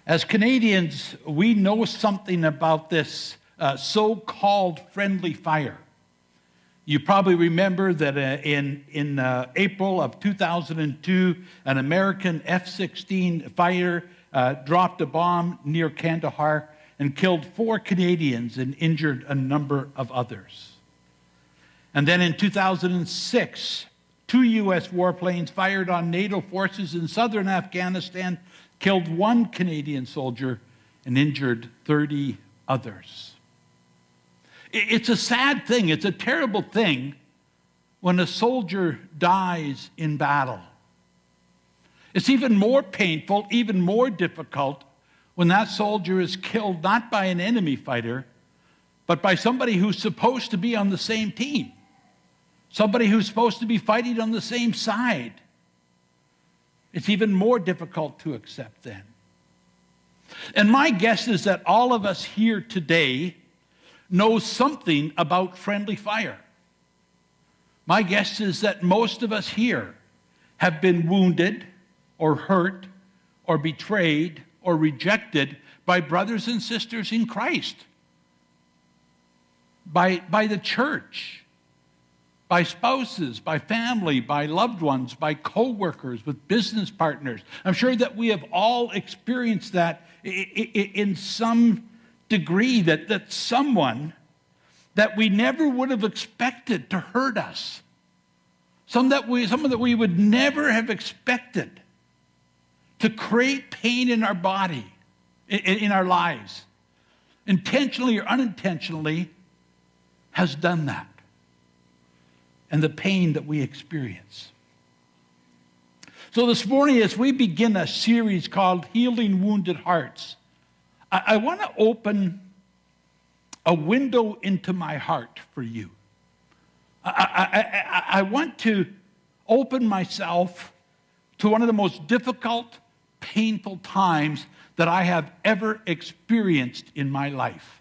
As Canadians, we know something about this so-called friendly fire. You probably remember that in April of 2002, an American F-16 fighter dropped a bomb near Kandahar and killed 4 Canadians and injured a number of others. And then in 2006, 2 U.S. warplanes fired on NATO forces in southern Afghanistan, killed 1 Canadian soldier and injured 30 others. It's a sad thing, it's a terrible thing when a soldier dies in battle. It's even more painful, even more difficult when that soldier is killed not by an enemy fighter, but by somebody who's supposed to be on the same team. Somebody who's supposed to be fighting on the same side. It's even more difficult to accept then. And my guess is that all of us here today know something about friendly fire. My guess is that most of us here have been wounded or hurt or betrayed or rejected by brothers and sisters in Christ, by the church, by spouses, by family, by loved ones, by co-workers, with business partners. I'm sure that we have all experienced that in some degree, that someone that we never would have expected to hurt us, someone that we would never have expected to create pain in our body, in our lives, intentionally or unintentionally, has done that. And the pain that we experience. So this morning, as we begin a series called Healing Wounded Hearts, I want to open a window into my heart for you. I want to open myself to one of the most difficult, painful times that I have ever experienced in my life,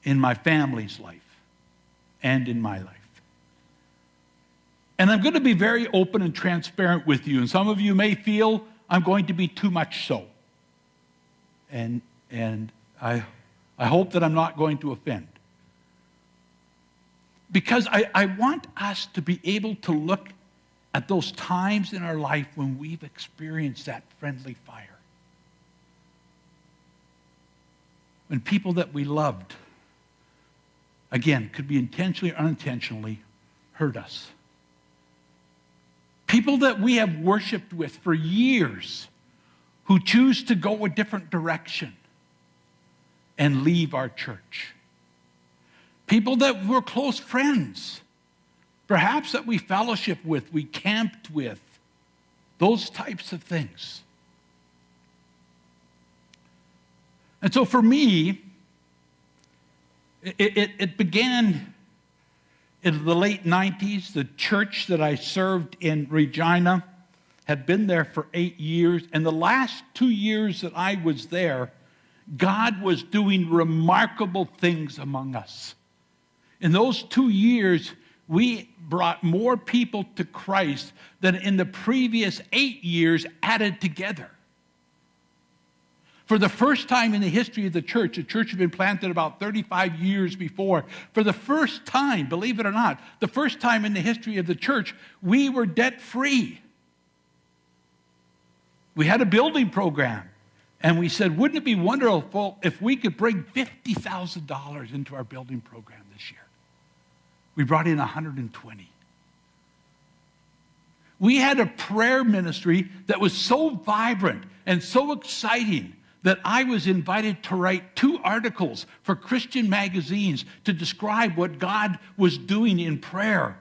in my family's life, and in my life. And I'm going to be very open and transparent with you. And some of you may feel I'm going to be too much so. And I hope that I'm not going to offend. Because I want us to be able to look at those times in our life when we've experienced that friendly fire. When people that we loved, again, could be intentionally or unintentionally, hurt us. People that we have worshiped with for years who choose to go a different direction and leave our church. People that were close friends, perhaps that we fellowship with, we camped with, those types of things. And so for me, it began in the late 90s. The church that I served in Regina had been there for 8 years. And the last 2 years that I was there, God was doing remarkable things among us. In those 2 years, we brought more people to Christ than in the previous 8 years added together. For the first time in the history of the church had been planted about 35 years before. For the first time, believe it or not, the first time in the history of the church, we were debt-free. We had a building program, and we said, wouldn't it be wonderful if we could bring $50,000 into our building program this year? We brought in 120. We had a prayer ministry that was so vibrant and so exciting that I was invited to write 2 articles for Christian magazines to describe what God was doing in prayer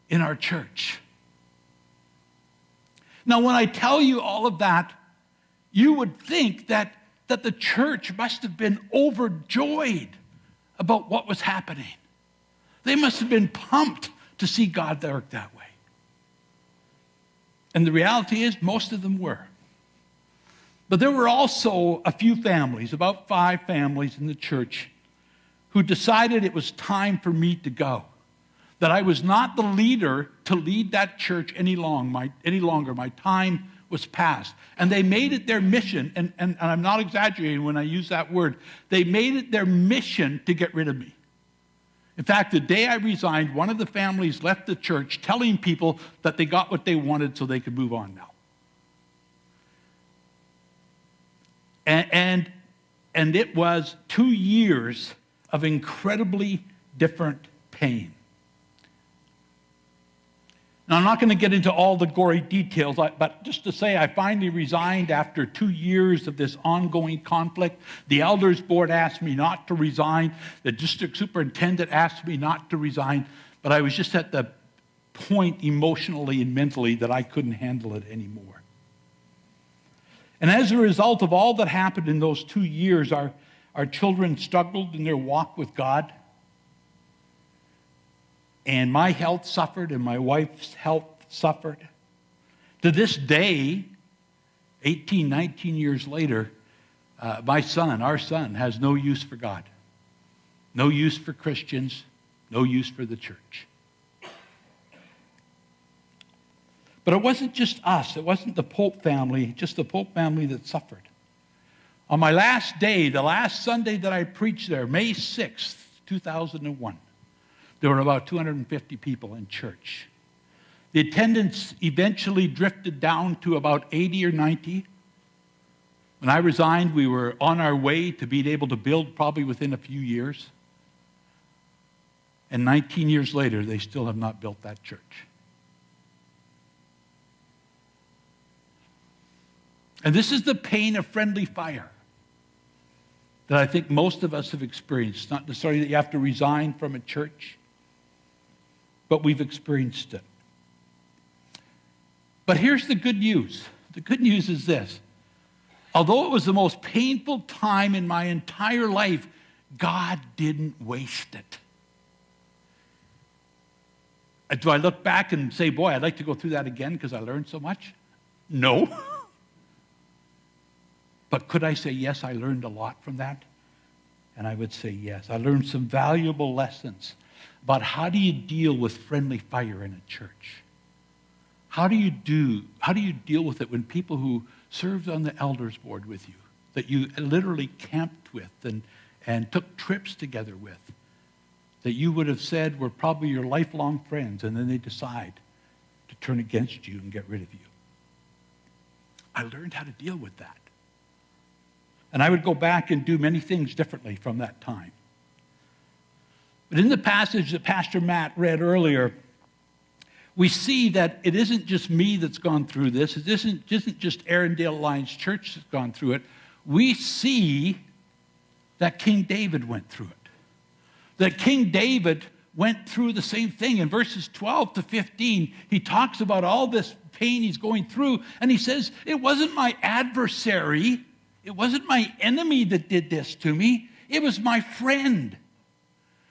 in our church. Now, when I tell you all of that, you would think that the church must have been overjoyed about what was happening. They must have been pumped to see God work that way. And the reality is, most of them were. But there were also a few families, about 5 families in the church, who decided it was time for me to go. That I was not the leader to lead that church any longer. My time was passed. And they made it their mission, and I'm not exaggerating when I use that word, they made it their mission to get rid of me. In fact, the day I resigned, one of the families left the church telling people that they got what they wanted so they could move on now. And it was 2 years of incredibly different pain. Now, I'm not going to get into all the gory details, but just to say I finally resigned after 2 years of this ongoing conflict. The elders board asked me not to resign. The district superintendent asked me not to resign. But I was just at the point emotionally and mentally that I couldn't handle it anymore. And as a result of all that happened in those 2 years, our children struggled in their walk with God. And my health suffered, and my wife's health suffered. To this day, 18, 19 years later, our son, has no use for God. No use for Christians, no use for the church. But it wasn't just us. It wasn't the Pope family, just the Pope family that suffered. On my last day, the last Sunday that I preached there, May 6th, 2001, there were about 250 people in church. The attendance eventually drifted down to about 80 or 90. When I resigned, we were on our way to being able to build probably within a few years. And 19 years later, they still have not built that church. And this is the pain of friendly fire that I think most of us have experienced. Not necessarily that you have to resign from a church, but we've experienced it. But here's the good news. The good news is this. Although it was the most painful time in my entire life, God didn't waste it. Do I look back and say, boy, I'd like to go through that again because I learned so much? No. But could I say, yes, I learned a lot from that? And I would say yes. I learned some valuable lessons about how do you deal with friendly fire in a church? How do you deal with it when people who served on the elders board with you, that you literally camped with and took trips together with, that you would have said were probably your lifelong friends, and then they decide to turn against you and get rid of you? I learned how to deal with that. And I would go back and do many things differently from that time. But in the passage that Pastor Matt read earlier, we see that it isn't just me that's gone through this. It isn't just Arendelle Alliance Church that's gone through it. We see that King David went through it. That King David went through the same thing. In verses 12 to 15, he talks about all this pain he's going through, and he says, it wasn't my adversary, it wasn't my enemy that did this to me, it was my friend.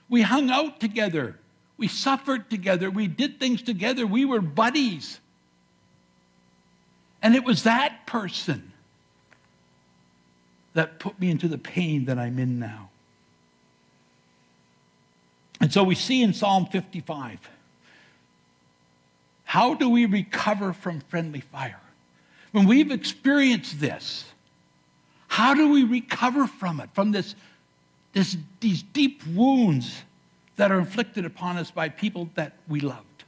We hung out together. We suffered together. We did things together. We were buddies. And it was that person that put me into the pain that I'm in now. And so we see in Psalm 55, how do we recover from friendly fire? When we've experienced this, how do we recover from it, from these deep wounds that are inflicted upon us by people that we loved?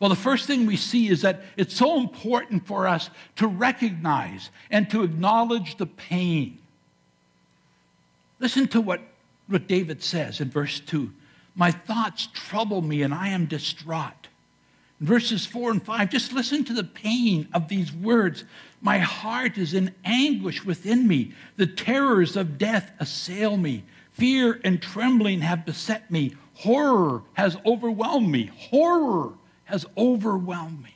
Well, the first thing we see is that it's so important for us to recognize and to acknowledge the pain. Listen to what David says in verse 2. My thoughts trouble me and I am distraught. In verses 4 and 5, just listen to the pain of these words. My heart is in anguish within me. The terrors of death assail me. Fear and trembling have beset me. Horror has overwhelmed me. Horror has overwhelmed me.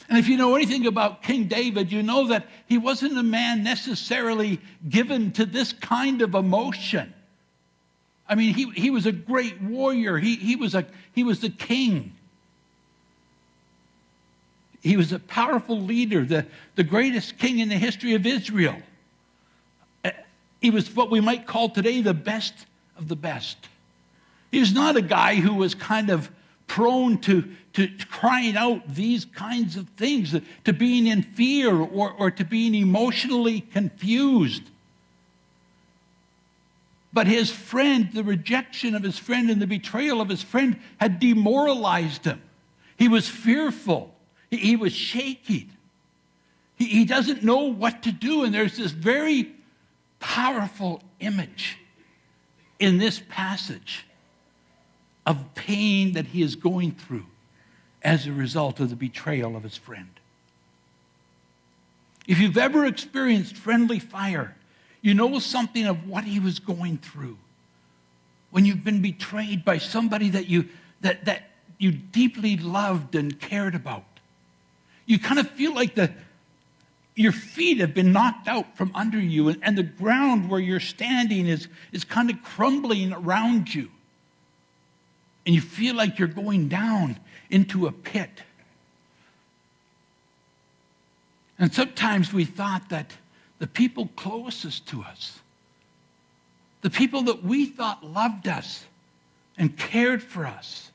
And if you know anything about King David, you know that he wasn't a man necessarily given to this kind of emotion. I mean, he was a great warrior. He was the king. He was a powerful leader, the greatest king in the history of Israel. He was what we might call today the best of the best. He was not a guy who was kind of prone to crying out these kinds of things, to being in fear or to being emotionally confused. But his friend, the rejection of his friend and the betrayal of his friend had demoralized him. He was fearful. He was shaking. He doesn't know what to do. And there's this very powerful image in this passage of pain that he is going through as a result of the betrayal of his friend. If you've ever experienced friendly fire, you know something of what he was going through. When you've been betrayed by somebody that you deeply loved and cared about, you kind of feel like your feet have been knocked out from under you, and the ground where you're standing is kind of crumbling around you. And you feel like you're going down into a pit. And sometimes we thought that the people closest to us, the people that we thought loved us and cared for us,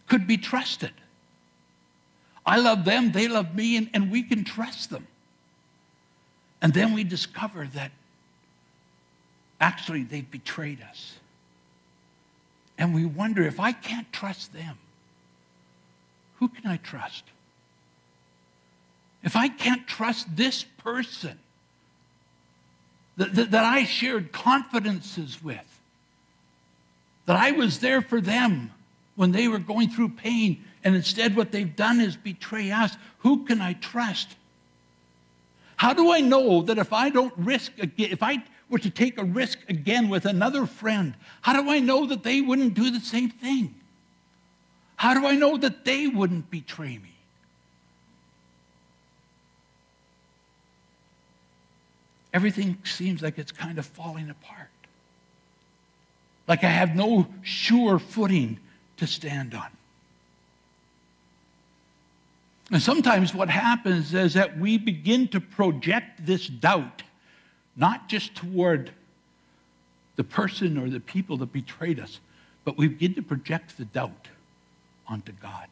could be trusted. I love them, they love me, and we can trust them. And then we discover that actually they betrayed us. And we wonder, if I can't trust them, who can I trust? If I can't trust this person that I shared confidences with, that I was there for them when they were going through pain, and instead what they've done is betray us, who can I trust? How do I know that if I don't risk again, if I were to take a risk again with another friend, how do I know that they wouldn't do the same thing? How do I know that they wouldn't betray me? Everything seems like it's kind of falling apart. Like I have no sure footing to stand on. And sometimes what happens is that we begin to project this doubt, not just toward the person or the people that betrayed us, but we begin to project the doubt onto God.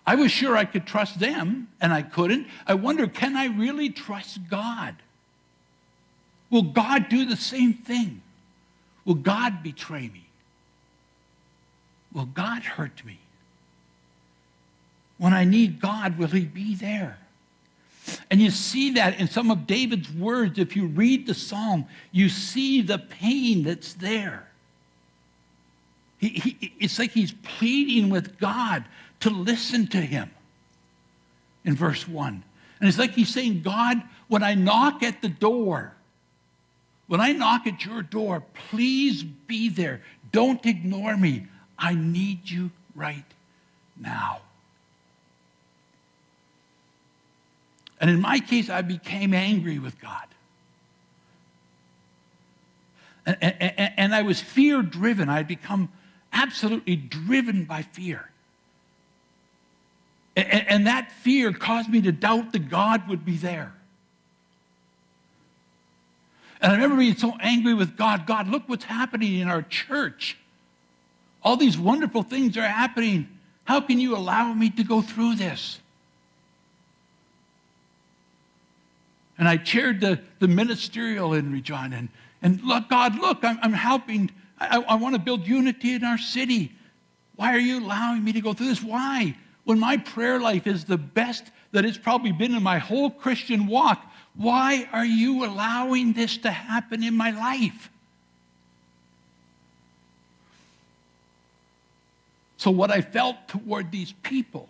I was sure I could trust them, and I couldn't. I wonder, can I really trust God? Will God do the same thing? Will God betray me? Will God hurt me? When I need God, will he be there? And you see that in some of David's words. If you read the psalm, you see the pain that's there. It's like he's pleading with God to listen to him in verse 1. And it's like he's saying, God, when I knock at the door, when I knock at your door, please be there. Don't ignore me. I need you right now. And in my case, I became angry with God. And I was fear-driven. I had become absolutely driven by fear. And that fear caused me to doubt that God would be there. And I remember being so angry with God. God, look what's happening in our church. All these wonderful things are happening. How can you allow me to go through this? And I chaired the ministerial in Regina. And look, God, look, I'm helping. I want to build unity in our city. Why are you allowing me to go through this? Why? When my prayer life is the best that it's probably been in my whole Christian walk, why are you allowing this to happen in my life? So what I felt toward these people,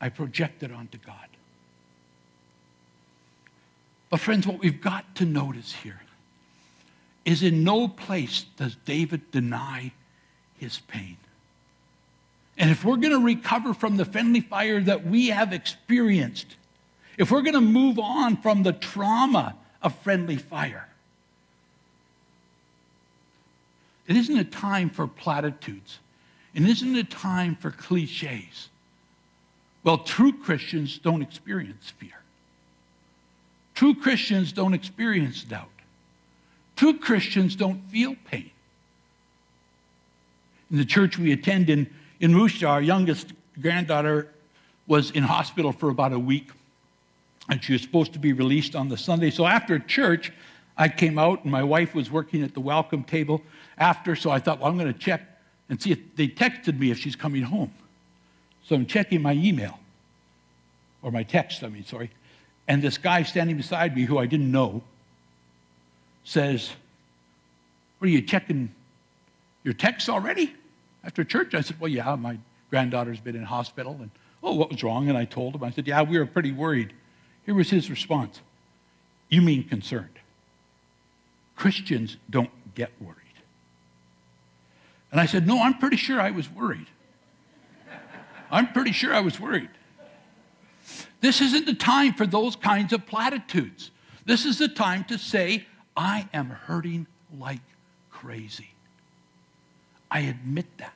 I projected onto God. But friends, what we've got to notice here is in no place does David deny his pain. And if we're going to recover from the friendly fire that we have experienced, if we're going to move on from the trauma of friendly fire, it isn't a time for platitudes. It isn't a time for cliches. Well, true Christians don't experience fear. True Christians don't experience doubt. True Christians don't feel pain. In the church we attend in Worcester, our youngest granddaughter was in hospital for about a week, and she was supposed to be released on the Sunday. So after church, I came out, and my wife was working at the welcome table after, so I thought, well, I'm going to check and see if they texted me if she's coming home. So I'm checking my email, or my text, sorry. And this guy standing beside me, who I didn't know, says, "What, are you checking your texts already after church?" I said, "Well, yeah, my granddaughter's been in hospital." And, "Oh, what was wrong?" And I told him. I said, "Yeah, we were pretty worried." Here was his response. "You mean concerned? Christians don't get worried." And I said, "No, I'm pretty sure I was worried. I'm pretty sure I was worried." This isn't the time for those kinds of platitudes. This is the time to say, I am hurting like crazy. I admit that.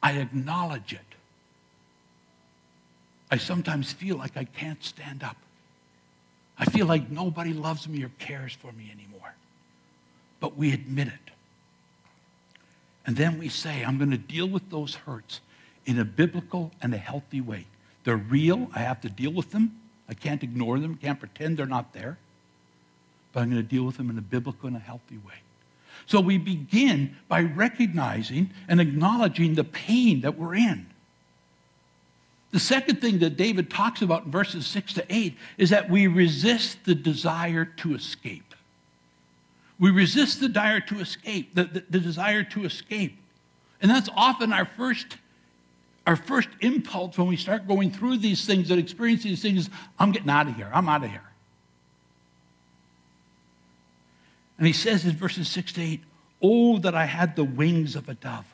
I acknowledge it. I sometimes feel like I can't stand up. I feel like nobody loves me or cares for me anymore. But we admit it. And then we say, I'm going to deal with those hurts in a biblical and a healthy way. They're real. I have to deal with them. I can't ignore them. Can't pretend they're not there. But I'm going to deal with them in a biblical and a healthy way. So we begin by recognizing and acknowledging the pain that we're in. The second thing that David talks about in verses 6 to 8 is that we resist the desire to escape. We resist the desire to escape, the desire to escape. And that's often our first impulse when we start going through these things and experiencing these things. I'm getting out of here. I'm out of here. And he says in verses 6 to 8, "Oh, that I had the wings of a dove.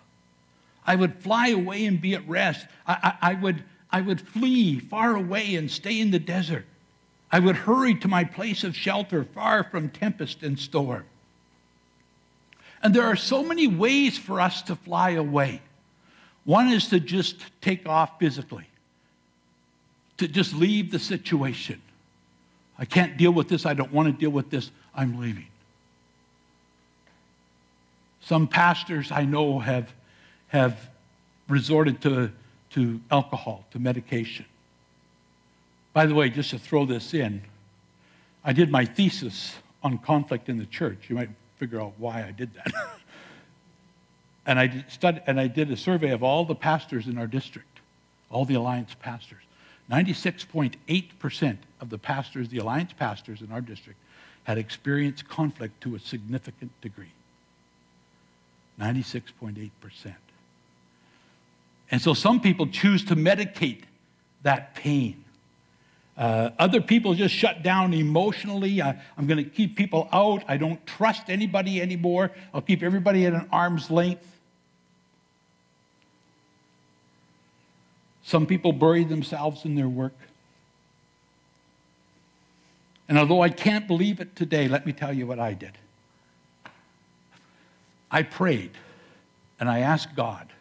I would fly away and be at rest. I would flee far away and stay in the desert. I would hurry to my place of shelter, far from tempest and storm." And there are so many ways for us to fly away. One is to just take off physically, to just leave the situation. I can't deal with this. I don't want to deal with this. I'm leaving. Some pastors I know have resorted to alcohol, to medication. By the way, just to throw this in, I did my thesis on conflict in the church. You might figure out why I did that. And I did a survey of all the pastors in our district, all the Alliance pastors. 96.8% of the pastors, the Alliance pastors in our district, had experienced conflict to a significant degree. 96.8%. And so some people choose to medicate that pain. Other people just shut down emotionally. I'm going to keep people out. I don't trust anybody anymore. I'll keep everybody at an arm's length. Some people bury themselves in their work. And although I can't believe it today, let me tell you what I did. I prayed, and I asked God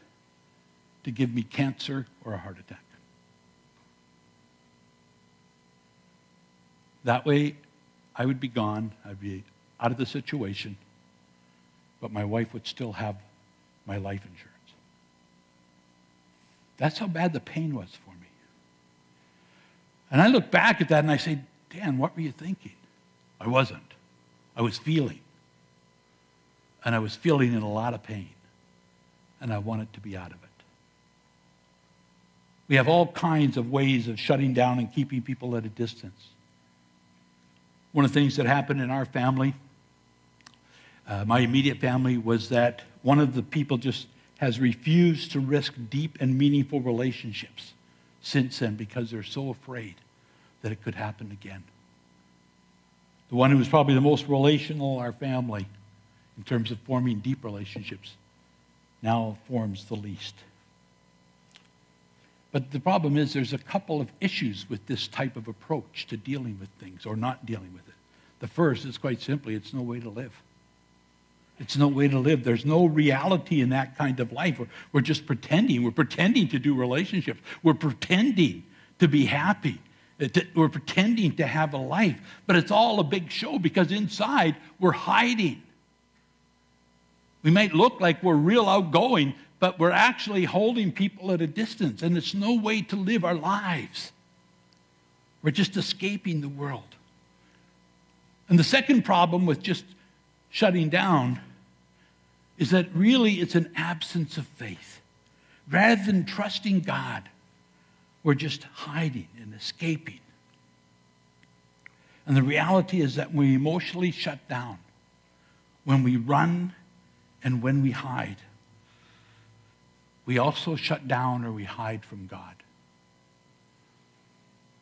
to give me cancer or a heart attack. That way, I would be gone. I'd be out of the situation, but my wife would still have my life insurance. That's how bad the pain was for me. And I look back at that and I say, Dan, what were you thinking? I wasn't. I was feeling. And I was feeling in a lot of pain. And I wanted to be out of it. We have all kinds of ways of shutting down and keeping people at a distance. One of the things that happened in our family, my immediate family, was that one of the people just has refused to risk deep and meaningful relationships since then because they're so afraid that it could happen again. The one who was probably the most relational in our family in terms of forming deep relationships now forms the least. But the problem is there's a couple of issues with this type of approach to dealing with things or not dealing with it. The first is quite simply, it's no way to live. It's no way to live. There's no reality in that kind of life. We're just pretending. We're pretending to do relationships. We're pretending to be happy. We're pretending to have a life. But it's all a big show because inside we're hiding. We might look like we're real outgoing, but we're actually holding people at a distance, and it's no way to live our lives. We're just escaping the world. And the second problem with just shutting down is that really it's an absence of faith. Rather than trusting God, we're just hiding and escaping. And the reality is that when we emotionally shut down, when we run and when we hide, we also shut down or we hide from God.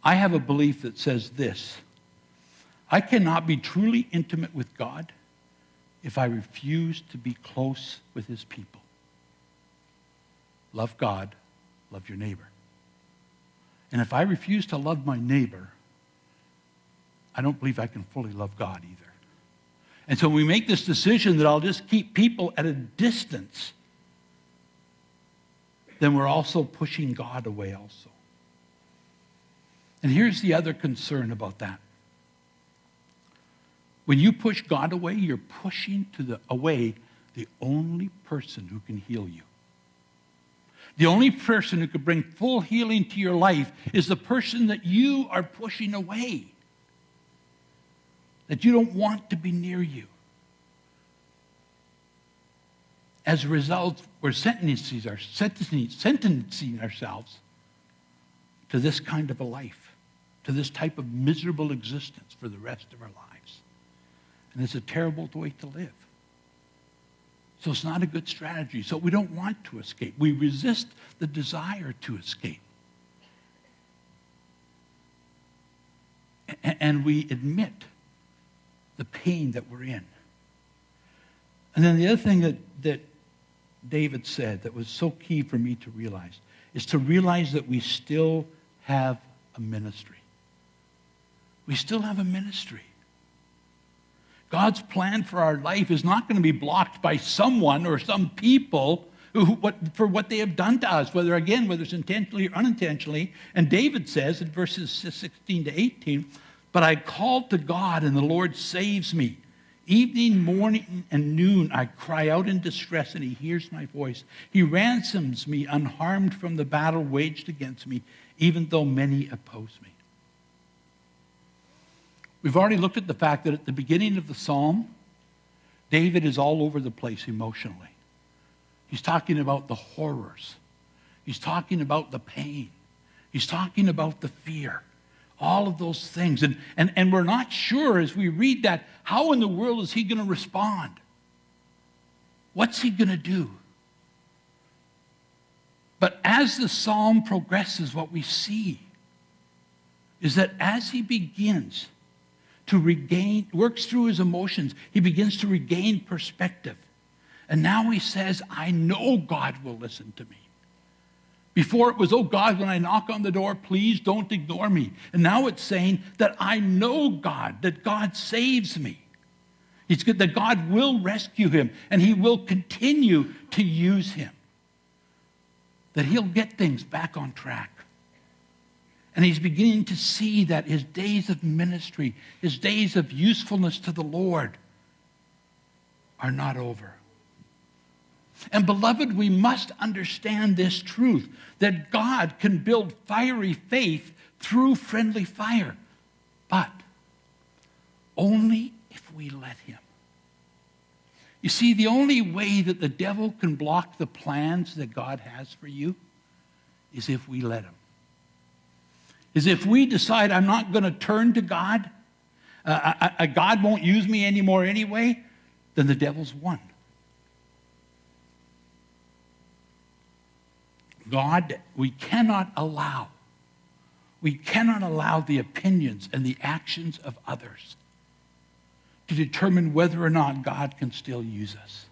I have a belief that says this: I cannot be truly intimate with God if I refuse to be close with his people. Love God, love your neighbor. And if I refuse to love my neighbor, I don't believe I can fully love God either. And so we make this decision that I'll just keep people at a distance, then we're also pushing God away also. And here's the other concern about that. When you push God away, you're pushing away the only person who can heal you. The only person who could bring full healing to your life is the person that you are pushing away, that you don't want to be near you. As a result, we're sentencing ourselves to this kind of a life, to this type of miserable existence for the rest of our lives. And it's a terrible way to live. So it's not a good strategy. So we don't want to escape. We resist the desire to escape. And we admit the pain that we're in. And then the other thing that David said that was so key for me to realize is to realize that we still have a ministry. We still have a ministry. God's plan for our life is not going to be blocked by someone or some people for what they have done to us, whether it's intentionally or unintentionally. And David says in verses 16 to 18, "But I called to God, and the Lord saves me. Evening, morning, and noon I cry out in distress, and he hears my voice. He ransoms me unharmed from the battle waged against me, even though many oppose me." We've already looked at the fact that at the beginning of the psalm, David is all over the place emotionally. He's talking about the horrors. He's talking about the pain. He's talking about the fear. All of those things. And we're not sure as we read that, how in the world is he going to respond? What's he going to do? But as the psalm progresses, what we see is that as he begins to works through his emotions, he begins to regain perspective. And now he says, I know God will listen to me. Before it was, oh God, when I knock on the door, please don't ignore me. And now it's saying that I know God, that God saves me. It's good that God will rescue him and he will continue to use him. That he'll get things back on track. And he's beginning to see that his days of ministry, his days of usefulness to the Lord are not over. And beloved, we must understand this truth, that God can build fiery faith through friendly fire, but only if we let him. You see, the only way that the devil can block the plans that God has for you is if we let him. Is if we decide I'm not going to turn to God, God won't use me anymore anyway, then the devil's won. God, we cannot allow the opinions and the actions of others to determine whether or not God can still use us.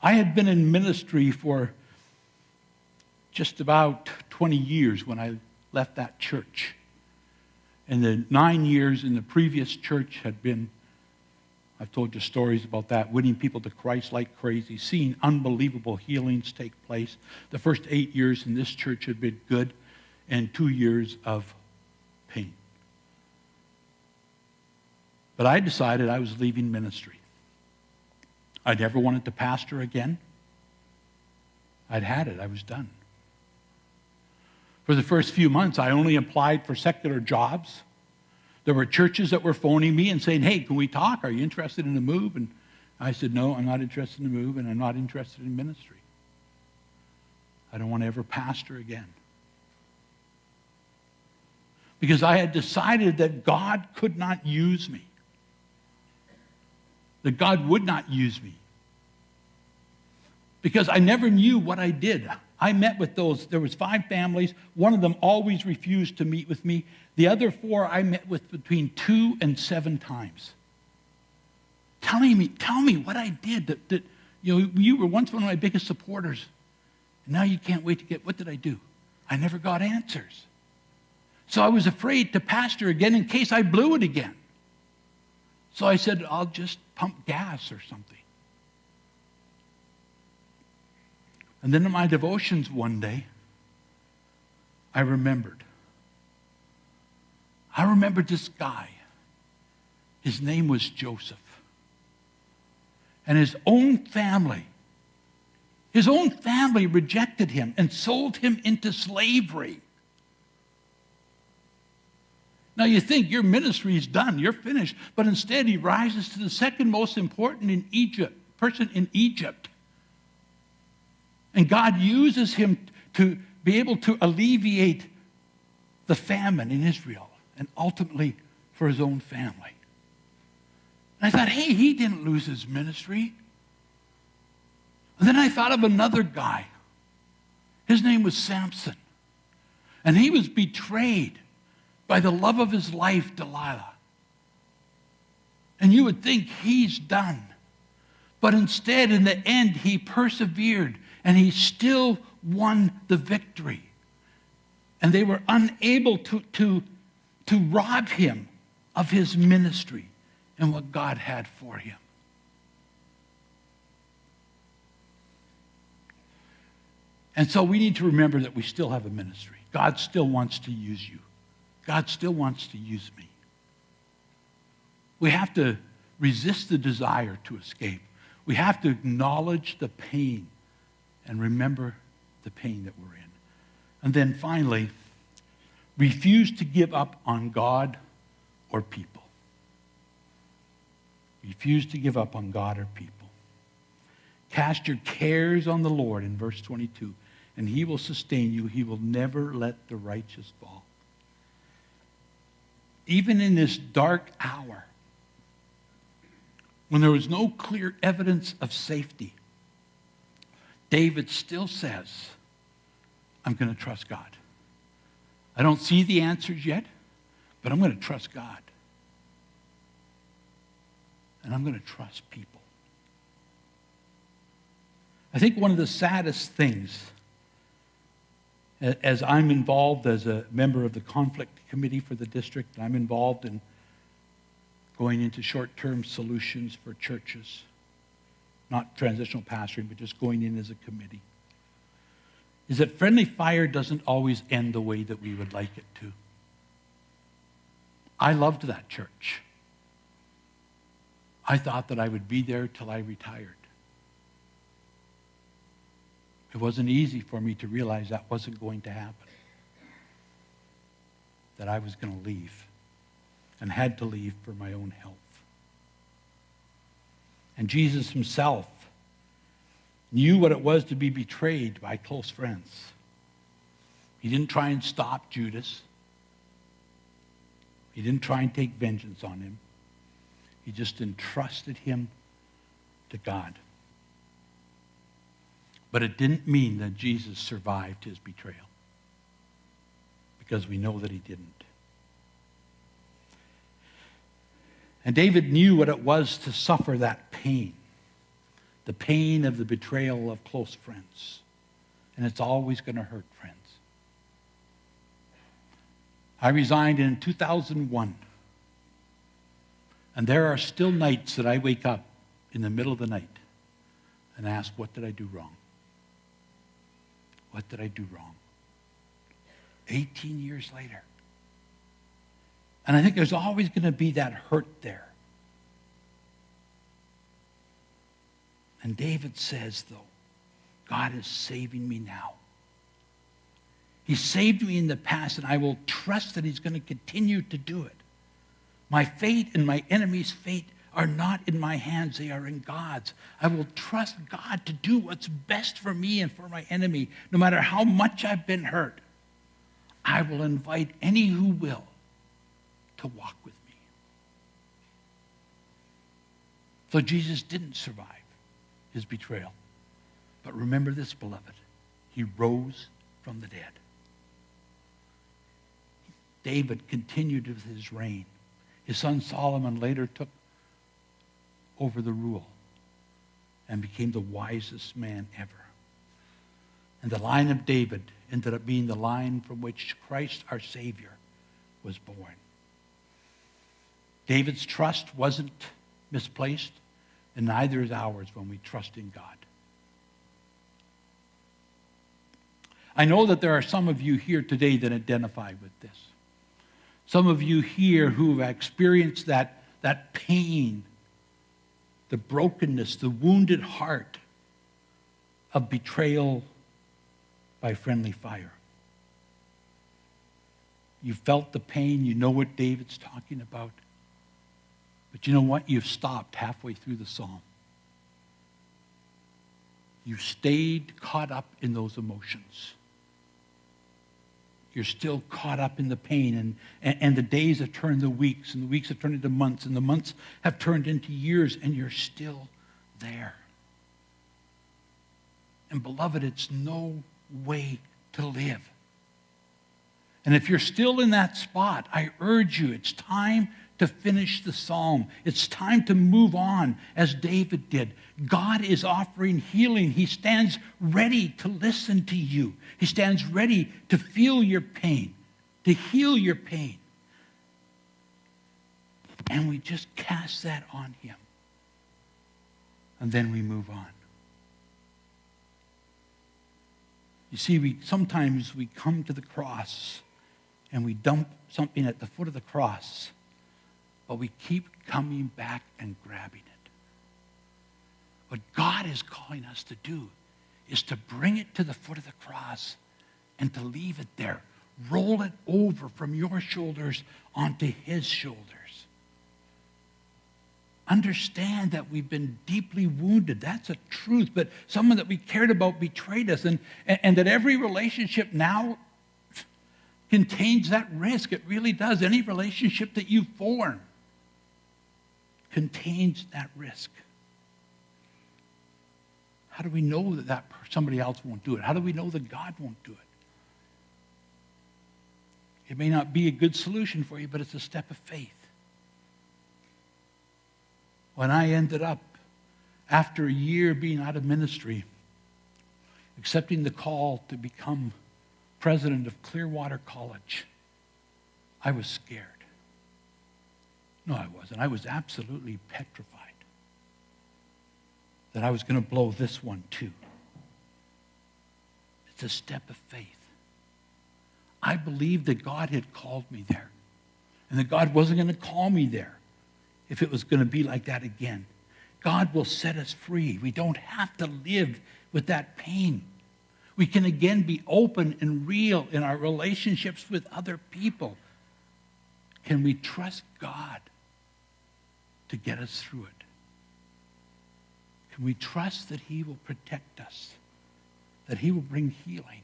I had been in ministry for just about 20 years when I left that church. And the 9 years in the previous church had been, I've told you stories about that, winning people to Christ like crazy, seeing unbelievable healings take place. The first 8 years in this church had been good, and 2 years of pain. But I decided I was leaving ministry. I never wanted to pastor again. I'd had it. I was done. For the first few months, I only applied for secular jobs. There were churches that were phoning me and saying, hey, can we talk? Are you interested in a move? And I said, no, I'm not interested in a move, and I'm not interested in ministry. I don't want to ever pastor again. Because I had decided that God could not use me. That God would not use me. Because I never knew what I did. I met with there was 5 families. One of them always refused to meet with me. The other 4 I met with between 2 and 7 times. Tell me what I did that you were once one of my biggest supporters. And now you can't wait to get, what did I do? I never got answers. So I was afraid to pastor again in case I blew it again. So I said, I'll just pump gas or something. And then in my devotions one day, I remembered this guy. His name was Joseph. And his own family rejected him and sold him into slavery. Now you think your ministry is done, you're finished, but instead he rises to the second most important person in Egypt. And God uses him to be able to alleviate the famine in Israel and ultimately for his own family. And I thought, hey, he didn't lose his ministry. And then I thought of another guy. His name was Samson. And he was betrayed by the love of his life, Delilah. And you would think he's done. But instead, in the end, he persevered and he still won the victory. And they were unable to rob him of his ministry and what God had for him. And so we need to remember that we still have a ministry. God still wants to use you. God still wants to use me. We have to resist the desire to escape. We have to acknowledge the pain and remember the pain that we're in. And then finally, refuse to give up on God or people. Refuse to give up on God or people. Cast your cares on the Lord in verse 22, and he will sustain you. He will never let the righteous fall. Even in this dark hour, when there was no clear evidence of safety, David still says, I'm going to trust God. I don't see the answers yet, but I'm going to trust God. And I'm going to trust people. I think one of the saddest things, as I'm involved as a member of the conflict committee for the district, I'm involved in going into short-term solutions for churches, not transitional pastoring, but just going in as a committee, is that friendly fire doesn't always end the way that we would like it to. I loved that church. I thought that I would be there till I retired. It wasn't easy for me to realize that wasn't going to happen, that I was going to leave and had to leave for my own health. And Jesus himself knew what it was to be betrayed by close friends. He didn't try and stop Judas. He didn't try and take vengeance on him. He just entrusted him to God. But it didn't mean that Jesus survived his betrayal, because we know that he didn't. And David knew what it was to suffer that pain, the pain of the betrayal of close friends. And it's always going to hurt, friends. I resigned in 2001. And there are still nights that I wake up in the middle of the night and ask, what did I do wrong? What did I do wrong? 18 years later. And I think there's always going to be that hurt there. And David says, though, God is saving me now. He saved me in the past, and I will trust that he's going to continue to do it. My fate and my enemy's fate are not in my hands. They are in God's. I will trust God to do what's best for me and for my enemy, no matter how much I've been hurt. I will invite any who will to walk with me. So Jesus didn't survive his betrayal. But remember this, beloved. He rose from the dead. David continued with his reign. His son Solomon later took over the rule and became the wisest man ever. And the line of David ended up being the line from which Christ, our Savior, was born. David's trust wasn't misplaced, and neither is ours when we trust in God. I know that there are some of you here today that identify with this. Some of you here who have experienced that pain, the brokenness, the wounded heart of betrayal by friendly fire. You felt the pain. You know what David's talking about. But you know what? You've stopped halfway through the psalm. You stayed caught up in those emotions. You're still caught up in the pain, and the days have turned to weeks, and the weeks have turned into months, and the months have turned into years, and you're still there. And beloved, it's no way to live. And if you're still in that spot, I urge you, it's time to finish the psalm. It's time to move on, as David did. God is offering healing. He stands ready to listen to you. He stands ready to feel your pain, to heal your pain. And we just cast that on him. And then we move on. You see, sometimes we come to the cross and we dump something at the foot of the cross, but we keep coming back and grabbing it. What God is calling us to do is to bring it to the foot of the cross and to leave it there. Roll it over from your shoulders onto his shoulders. Understand that we've been deeply wounded. That's a truth. But someone that we cared about betrayed us. And that every relationship now contains that risk. It really does. Any relationship that you form contains that risk. How do we know that somebody else won't do it? How do we know that God won't do it? It may not be a good solution for you, but it's a step of faith. When I ended up, after a year being out of ministry, accepting the call to become president of Clearwater College, I was scared. No, I wasn't. I was absolutely petrified that I was going to blow this one too. It's a step of faith. I believed that God had called me there, and that God wasn't going to call me there if it was going to be like that again. God will set us free. We don't have to live with that pain. We can again be open and real in our relationships with other people. Can we trust God to get us through it? Can we trust that he will protect us, that he will bring healing,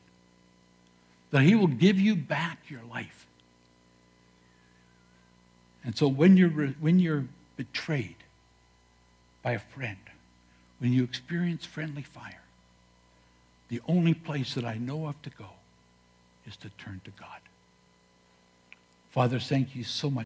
that he will give you back your life? And so when you're betrayed by a friend, when you experience friendly fire, the only place that I know of to go is to turn to God. Father, thank you so much.